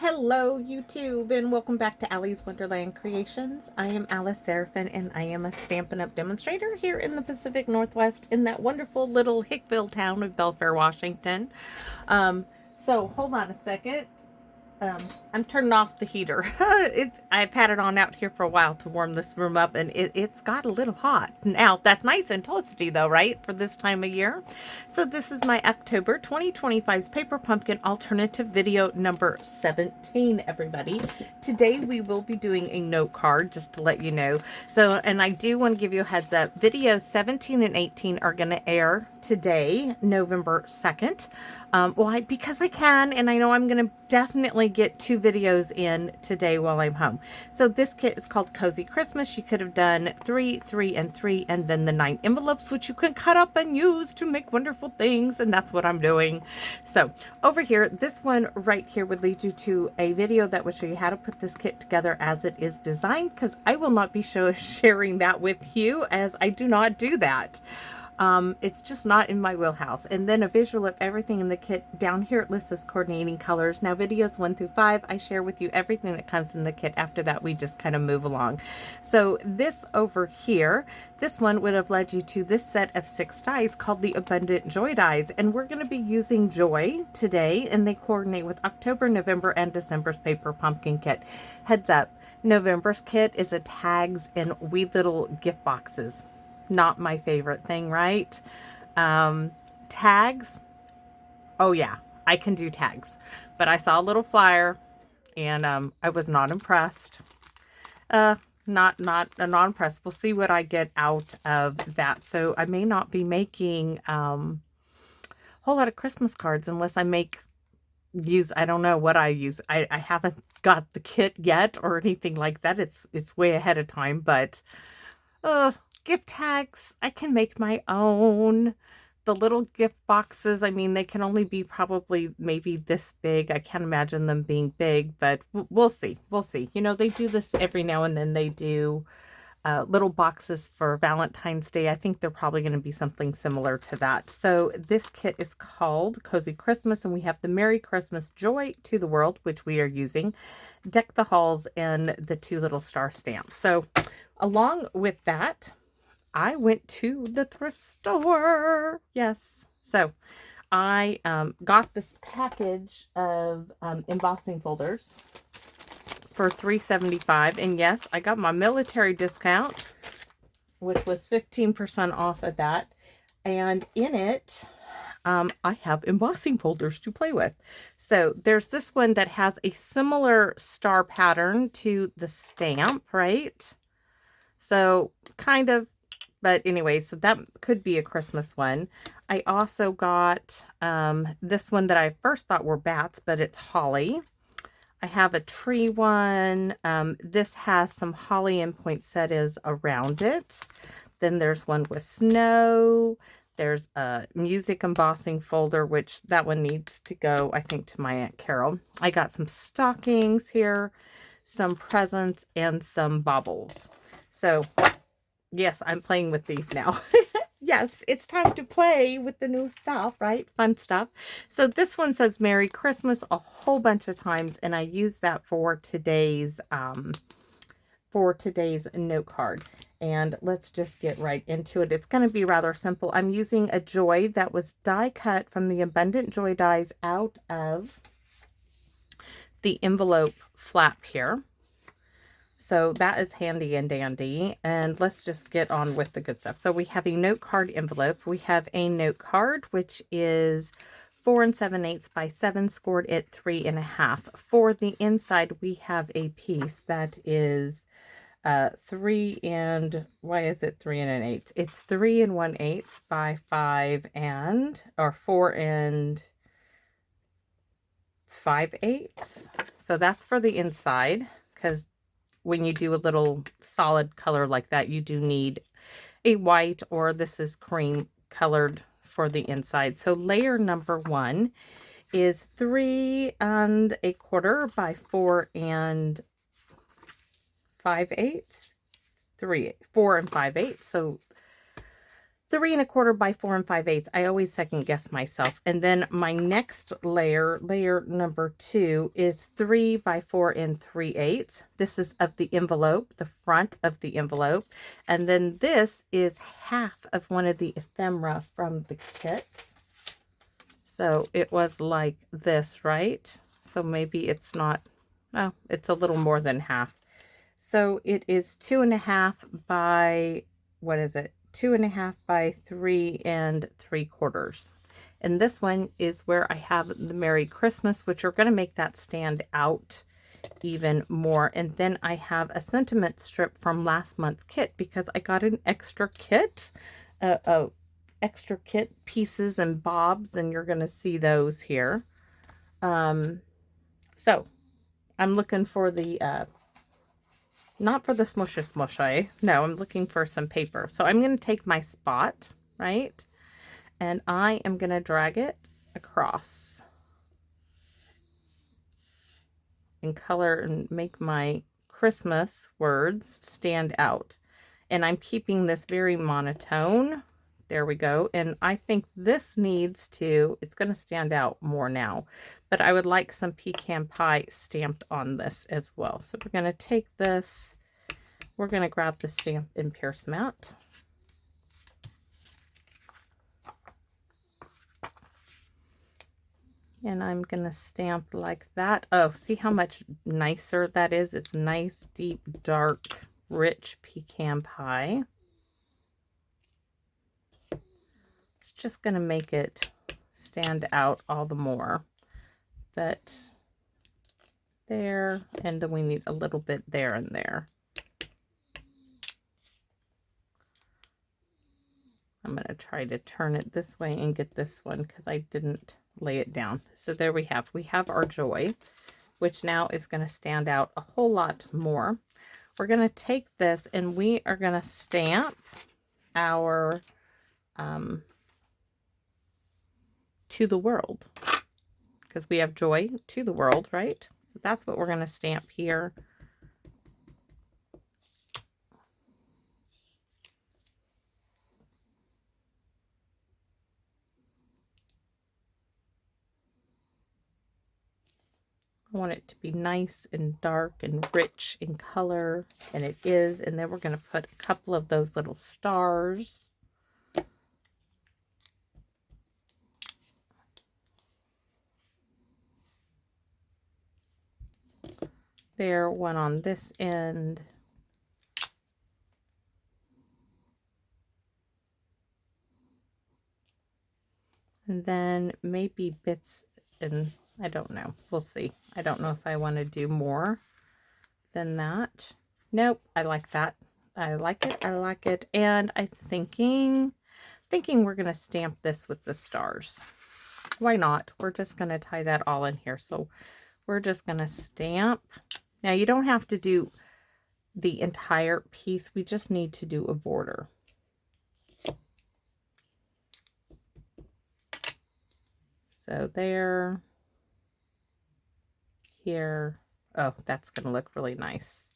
Hello YouTube and welcome back to Allie's Wonderland Creations. I am Alice Seraphin and I am a Stampin' Up! Demonstrator here in the Pacific Northwest in that wonderful little Hickville town of Belfair, Washington. So hold on a second. I'm turning off the heater. I've had it on out here for a while to warm this room up, and it's got a little hot. Now, that's nice and toasty, though, right, for this time of year? So this is my October 2025's Paper Pumpkin Alternative video number 17, everybody. Today, we will be doing a note card, just to let you know. So, and I do want to give you a heads up. Videos 17 and 18 are going to air today, November 2nd. Why? Because I can, and I know I'm going to definitely get 2 videos in today while I'm home. So this kit is called Cozy Christmas. You could have done 3, 3, and 3, and then the 9 envelopes, which you can cut up and use to make wonderful things, and that's what I'm doing. So over here, this one right here would lead you to a video that would show you how to put this kit together as it is designed, because I will not be sharing that with you, as I do not do that. It's just not in my wheelhouse. And then a visual of everything in the kit. Down here it lists those coordinating colors. Now videos 1 through 5, I share with you everything that comes in the kit. After that, we just kind of move along. So this over here, this one would have led you to this set of 6 dies called the Abundant Joy dies. And we're going to be using Joy today, and they coordinate with October, November, and December's Paper Pumpkin kit. Heads up, November's kit is a tags and wee little gift boxes. Not my favorite thing, right? Tags. Oh yeah, I can do tags. But I saw a little flyer and I was not impressed. Not impressed. We'll see what I get out of that. So I may not be making a whole lot of Christmas cards unless I I don't know what I use. I haven't got the kit yet or anything like that. It's way ahead of time, but gift tags, I can make my own. The little gift boxes, I mean, they can only be probably maybe this big. I can't imagine them being big, but we'll see. We'll see. You know, they do this every now and then. They do little boxes for Valentine's Day. I think they're probably going to be something similar to that. So this kit is called Cozy Christmas, and we have the Merry Christmas Joy to the World, which we are using, Deck the Halls, and the 2 little star stamps. So along with that, I went to the thrift store. Yes. So I got this package of embossing folders for $3.75. And yes, I got my military discount, which was 15% off of that. And in it, I have embossing folders to play with. So there's this one that has a similar star pattern to the stamp, right? So kind of. But anyway, so that could be a Christmas one. I also got this one that I first thought were bats, but it's holly. I have a tree one. This has some holly and poinsettias around it. Then there's one with snow. There's a music embossing folder, which that one needs to go, I think, to my Aunt Carol. I got some stockings here, some presents, and some baubles. So yes, I'm playing with these now. Yes, it's time to play with the new stuff, right? Fun stuff. So this one says Merry Christmas a whole bunch of times, and I use that for today's note card. And let's just get right into it. It's going to be rather simple. I'm using a Joy that was die cut from the Abundant Joy dies out of the envelope flap here. So that is handy and dandy, and let's just get on with the good stuff. So we have a note card envelope. We have a note card, which is 4 7/8 by 7, scored at 3 1/2. For the inside, we have a piece that is 3 and, why is it 3 1/8? It's 3 1/8 by 5 or 4 5/8. So that's for the inside, because when you do a little solid color like that, you do need a white, or this is cream colored for the inside. So layer number 1 is 3 1/4 by 4 5/8. 4 5/8. So 3 1/4 by 4 5/8. I always second guess myself. And then my next layer, layer number 2, is 3 by 4 3/8. This is of the envelope, the front of the envelope. And then this is half of one of the ephemera from the kit. So it was like this, right? So maybe it's not, oh, it's a little more than half. So it is 2 1/2 by, what is it? 2 1/2 by 3 3/4. And this one is where I have the Merry Christmas, which are going to make that stand out even more. And then I have a sentiment strip from last month's kit because I got an extra kit, extra kit pieces and bobs, and you're going to see those here. So I'm looking for the, not for the smushy. No, I'm looking for some paper. So I'm going to take my spot, right? And I am going to drag it across and color and make my Christmas words stand out. And I'm keeping this very monotone. There we go. And I think this needs to, it's going to stand out more now. But I would like some pecan pie stamped on this as well. So we're going to take this. We're going to grab the Stampin' Pierce mat. And I'm going to stamp like that. Oh, see how much nicer that is? It's nice, deep, dark, rich pecan pie. It's just going to make it stand out all the more. But there, and then we need a little bit there and there. I'm going to try to turn it this way and get this one because I didn't lay it down. So there we have our joy, which now is going to stand out a whole lot more. We're going to take this and we are going to stamp our to the world, because we have joy to the world, right? So that's what we're going to stamp here. I want it to be nice and dark and rich in color, and it is. And then we're going to put a couple of those little stars. There, one on this end. And then maybe bits, and I don't know. We'll see. I don't know if I want to do more than that. Nope, I like that. I like it. I like it. And I'm thinking we're going to stamp this with the stars. Why not? We're just going to tie that all in here. So we're just going to stamp. Now you don't have to do the entire piece. We just need to do a border. So there, here. Oh, that's going to look really nice.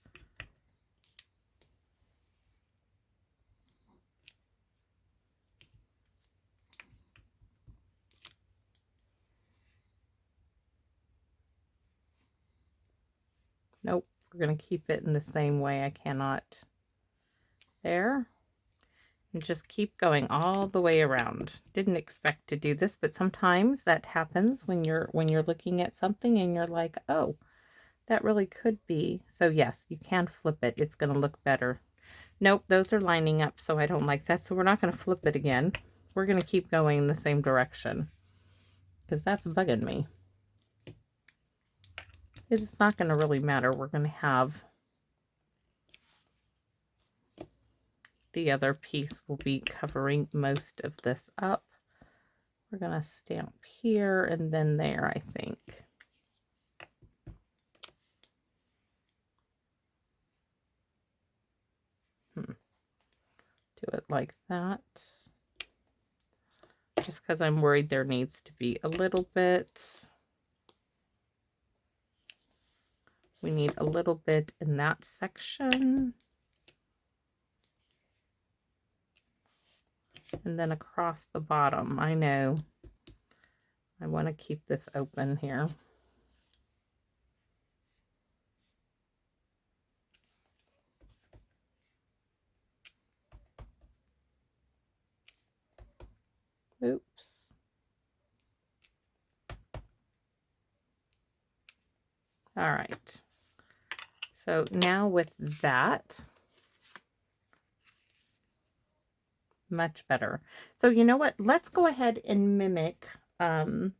Nope, we're going to keep it in the same way. I cannot. There. And just keep going all the way around. Didn't expect to do this, but sometimes that happens when you're looking at something and you're like, oh, that really could be. So yes, you can flip it. It's going to look better. Nope, those are lining up, so I don't like that. So we're not going to flip it again. We're going to keep going in the same direction because that's bugging me. It's not going to really matter. We're going to have the other piece will be covering most of this up. We're going to stamp here and then there, I think. Do it like that. Just because I'm worried there needs to be a little bit. We need a little bit in that section. And then across the bottom, I know I want to keep this open here. Oops. All right. So now with that, much better. So you know what? Let's go ahead and mimic on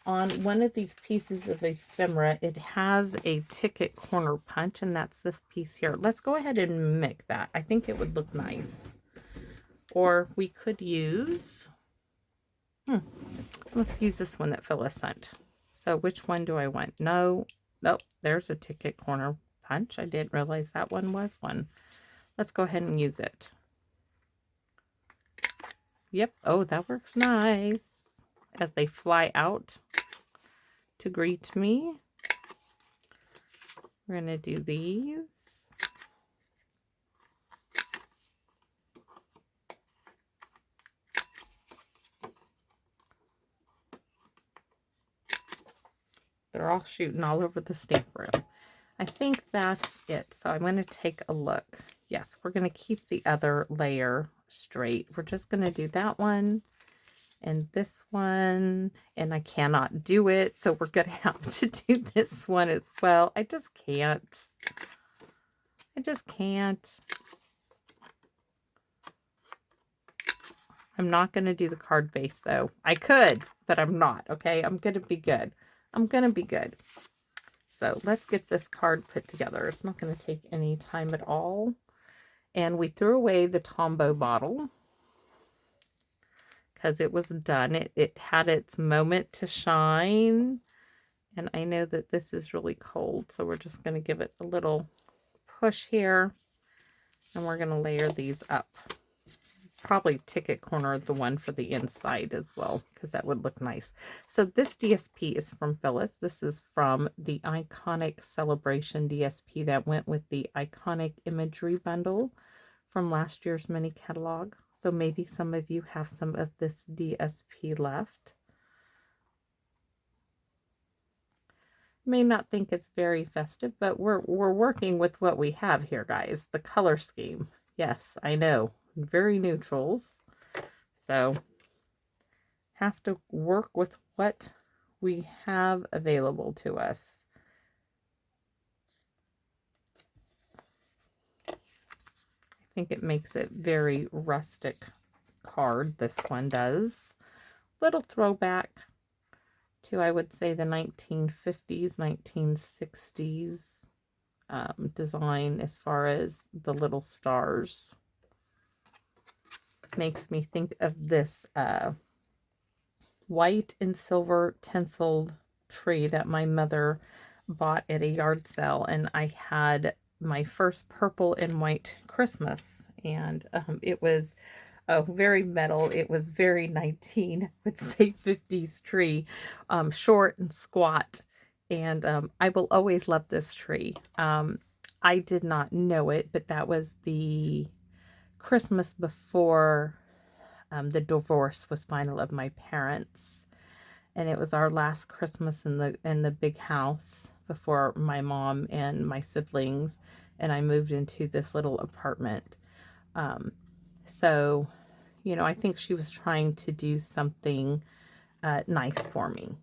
one of these pieces of ephemera. It has a ticket corner punch, and that's this piece here. Let's go ahead and mimic that. I think it would look nice. Or we could use, let's use this one that Phyllis sent. So which one do I want? Nope, there's a ticket corner punch. I didn't realize that one was one. Let's go ahead and use it. Yep. Oh, that works nice. As they fly out to greet me. We're going to do these. They're all shooting all over the stamp room. I think that's it. So I'm going to take a look. Yes, we're going to keep the other layer straight. We're just going to do that one and this one, and I cannot do it, so we're going to have to do this one as well. I just can't. I'm not going to do the card base though. I could, but I'm not. Okay, I'm going to be good. So let's get this card put together. It's not going to take any time at all. And we threw away the Tombow bottle because it was done. It had its moment to shine. And I know that this is really cold, so we're just going to give it a little push here. And we're going to layer these up. Probably ticket corner the one for the inside as well, because that would look nice. So this DSP is from Phyllis. This is from the Iconic Celebration DSP that went with the Iconic Imagery Bundle from last year's mini catalog. So maybe some of you have some of this DSP left. May not think it's very festive, but we're working with what we have here, guys. The color scheme. Yes, I know. Very neutrals. So have to work with what we have available to us. I think it makes it very rustic card. This one does. Little throwback to, I would say, the 1950s, 1960s design as far as the little stars. Makes me think of this white and silver tinseled tree that my mother bought at a yard sale, and I had my first purple and white Christmas, and it was very metal. It was very 50s tree, short and squat, and I will always love this tree. I did not know it, but that was the Christmas before the divorce was final of my parents, and it was our last Christmas in the big house before my mom and my siblings and I moved into this little apartment. So, you know, I think she was trying to do something nice for me,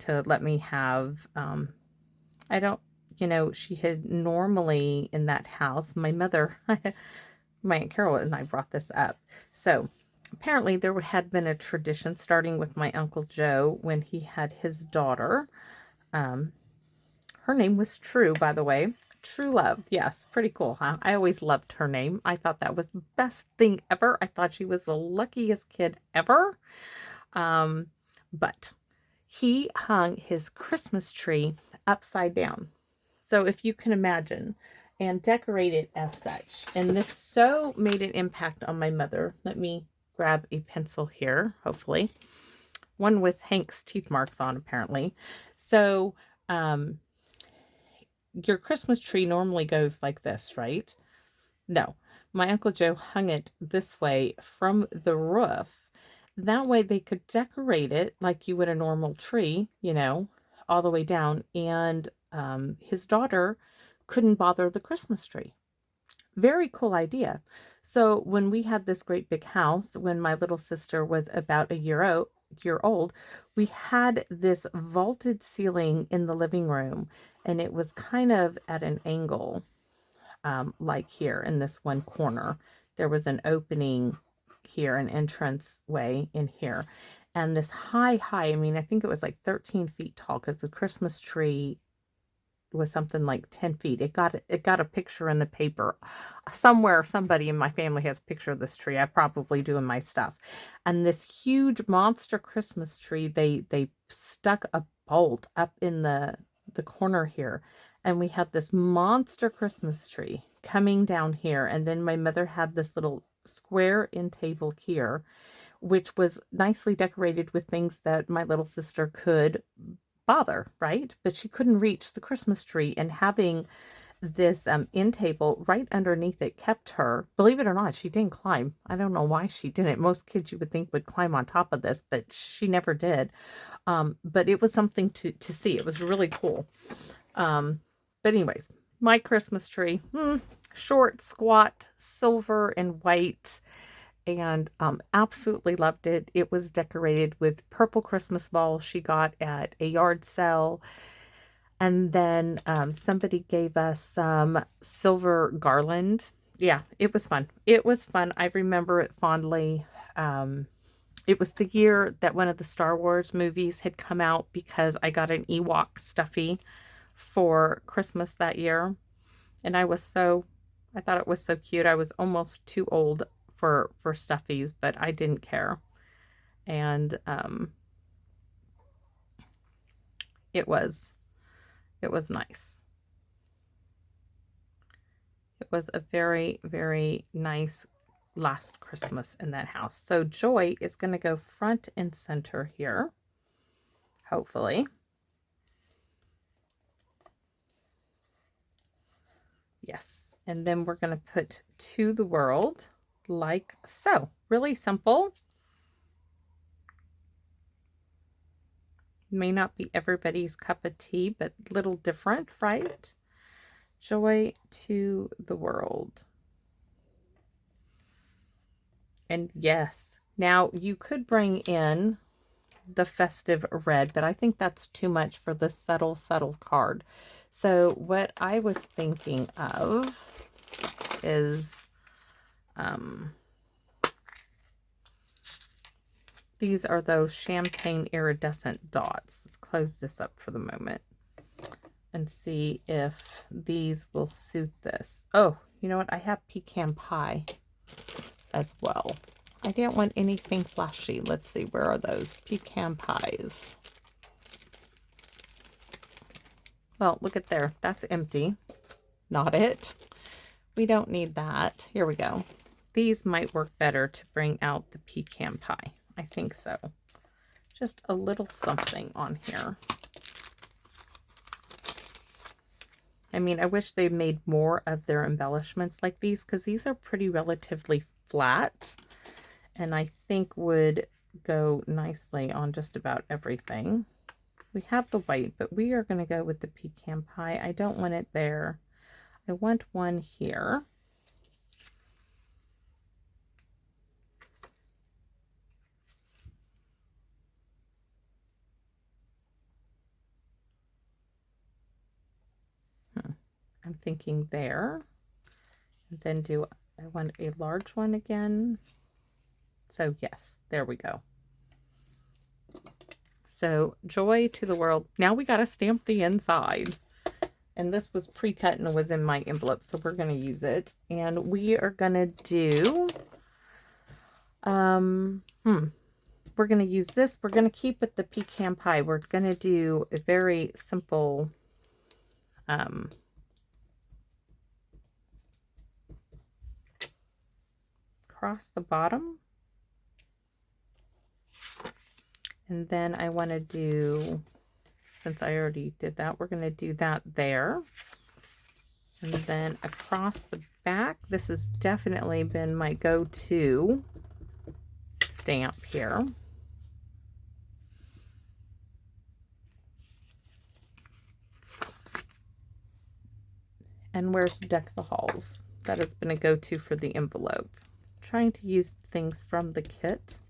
to let me have, I don't, you know, she had normally in that house, my mother, my Aunt Carol and I brought this up. So apparently there had been a tradition starting with my Uncle Joe when he had his daughter. Her name was True, by the way. True Love. Yes, pretty cool, huh? I always loved her name. I thought that was the best thing ever. I thought she was the luckiest kid ever. But he hung his Christmas tree upside down. So if you can imagine, and decorate it as such. And this so made an impact on my mother. Let me grab a pencil here, hopefully. One with Hank's teeth marks on, apparently. So, your Christmas tree normally goes like this, right? No. my Uncle Joe hung it this way from the roof. That way they could decorate it like you would a normal tree, you know, all the way down. And his daughter couldn't bother the Christmas tree. Very cool idea. So when we had this great big house, when my little sister was about a year old, we had this vaulted ceiling in the living room, and it was kind of at an angle, like here in this one corner. There was an opening here, an entrance way in here, and this high, I mean, I think it was like 13 feet tall because the Christmas tree was something like 10 feet. It got a picture in the paper somewhere. Somebody in my family has a picture of this tree. I probably do in my stuff. And this huge monster Christmas tree, they stuck a bolt up in the corner here, and we had this monster Christmas tree coming down here. And then my mother had this little square end table here, which was nicely decorated with things that my little sister could bother, right? But she couldn't reach the Christmas tree, and having this end table right underneath it kept her, believe it or not, she didn't climb. I don't know why she didn't. Most kids you would think would climb on top of this, but she never did. But it was something to see. It was really cool. But anyways, my Christmas tree, short, squat, silver and white, and absolutely loved it. It was decorated with purple Christmas balls she got at a yard sale. And then somebody gave us some silver garland. Yeah, it was fun. It was fun. I remember it fondly. It was the year that one of the Star Wars movies had come out, because I got an Ewok stuffy for Christmas that year. And I thought it was so cute. I was almost too old for stuffies, but I didn't care. And it was nice. It was a very, very nice last Christmas in that house. So Joy is going to go front and center here, hopefully. Yes. And then we're going to put to the world like so. Really simple. May not be everybody's cup of tea, but little different, right? Joy to the world. And yes, now you could bring in the festive red, but I think that's too much for the subtle card. So what I was thinking of is these are those champagne iridescent dots. Let's close this up for the moment and see if these will suit this. Oh, you know what? I have pecan pie as well. I didn't want anything flashy. Let's see, where are those pecan pies? Well, look at there. That's empty. Not it. We don't need that. Here we go. These might work better to bring out the pecan pie. I think so. Just a little something on here. I mean, I wish they made more of their embellishments like these, because these are pretty relatively flat, and I think would go nicely on just about everything. We have the white, but we are going to go with the pecan pie. I don't want it there. I want one here. I'm thinking there. And then I want a large one again? So yes, there we go. So Joy to the world. Now we got to stamp the inside. And this was pre-cut and was in my envelope, so we're going to use it. And we are going to do, we're going to use this. We're going to keep with the pecan pie. We're going to do a very simple, across the bottom. And then I want to do, since I already did that, we're going to do that there. And then across the back, this has definitely been my go-to stamp here. And where's Deck the Halls? That has been a go-to for the envelope. Trying to use things from the kit.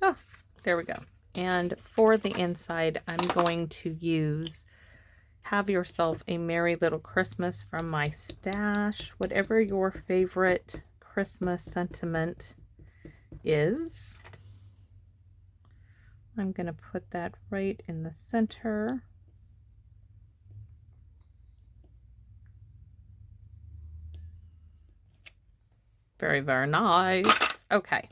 Oh, there we go. And for the inside, I'm going to use Have Yourself a Merry Little Christmas from my stash. Whatever your favorite Christmas sentiment is. I'm going to put that right in the center. Very, very nice. Okay,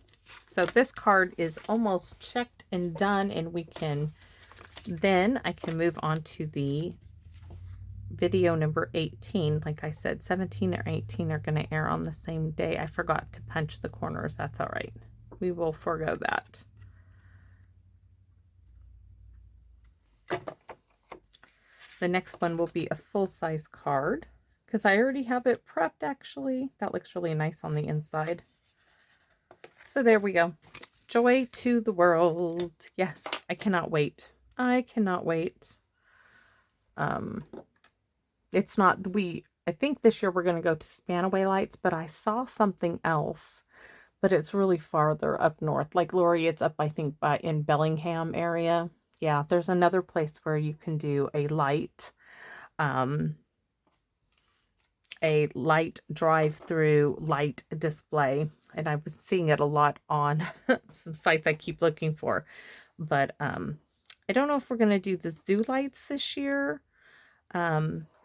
so this card is almost checked and done, and I can move on to the video number 18. Like I said, 17 or 18 are going to air on the same day. I forgot to punch the corners. That's all right. We will forego that. The next one will be a full-size card, because I already have it prepped, actually. That looks really nice on the inside. So there we go. Joy to the world. Yes, I cannot wait. I cannot wait. It's not, I think this year we're going to go to Spanaway Lights, but I saw something else, but it's really farther up north. Like Lori, it's up, I think, in Bellingham area. Yeah, there's another place where you can do a light drive-through light display, and I was seeing it a lot on some sites I keep looking for. But I don't know if we're going to do the zoo lights this year.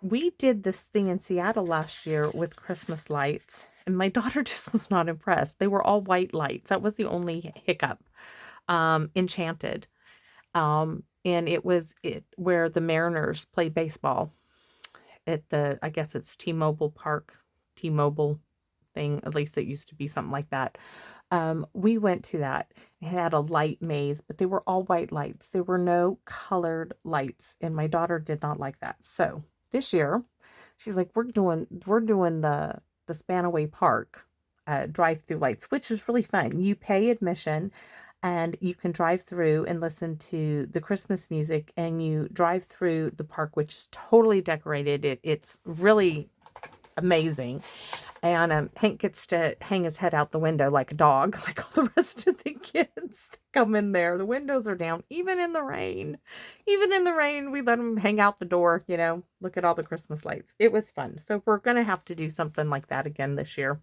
We did this thing in Seattle last year with Christmas lights, and my daughter just was not impressed. They were all white lights. That was the only hiccup. Enchanted. And it was where the Mariners play baseball at I guess it's T-Mobile Park, T-Mobile thing. At least it used to be something like that. We went to that. It had a light maze, but they were all white lights. There were no colored lights, and my daughter did not like that. So this year, she's like, we're doing the Spanaway Park drive-through lights, which is really fun. You pay admission, and you can drive through and listen to the Christmas music, and you drive through the park, which is totally decorated. It's really amazing. And Hank gets to hang his head out the window like a dog, like all the rest of the kids come in there. The windows are down, even in the rain. Even in the rain, we let him hang out the door, look at all the Christmas lights. It was fun. So we're going to have to do something like that again this year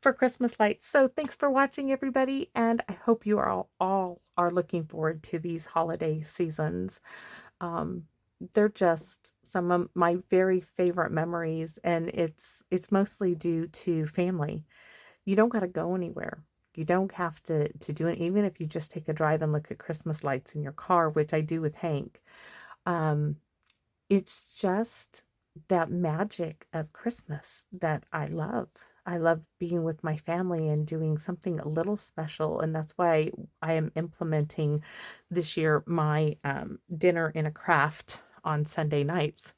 for Christmas lights. So thanks for watching, everybody, and I hope you are all are looking forward to these holiday seasons. They're just some of my very favorite memories, and it's mostly due to family. You don't got to go anywhere. You don't have to do it, even if you just take a drive and look at Christmas lights in your car, which I do with Hank. It's just that magic of Christmas that I love. I love being with my family and doing something a little special, and that's why I am implementing this year my dinner in a craft on Sunday nights.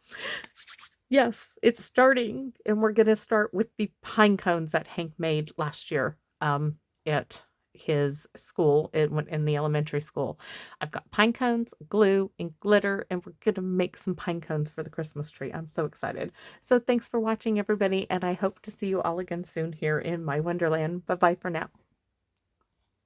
Yes, it's starting, and we're going to start with the pine cones that Hank made last year at his school in the elementary school. I've got pine cones, glue, and glitter, and we're going to make some pine cones for the Christmas tree. I'm so excited. So thanks for watching, everybody, and I hope to see you all again soon here in my Wonderland. Bye-bye for now.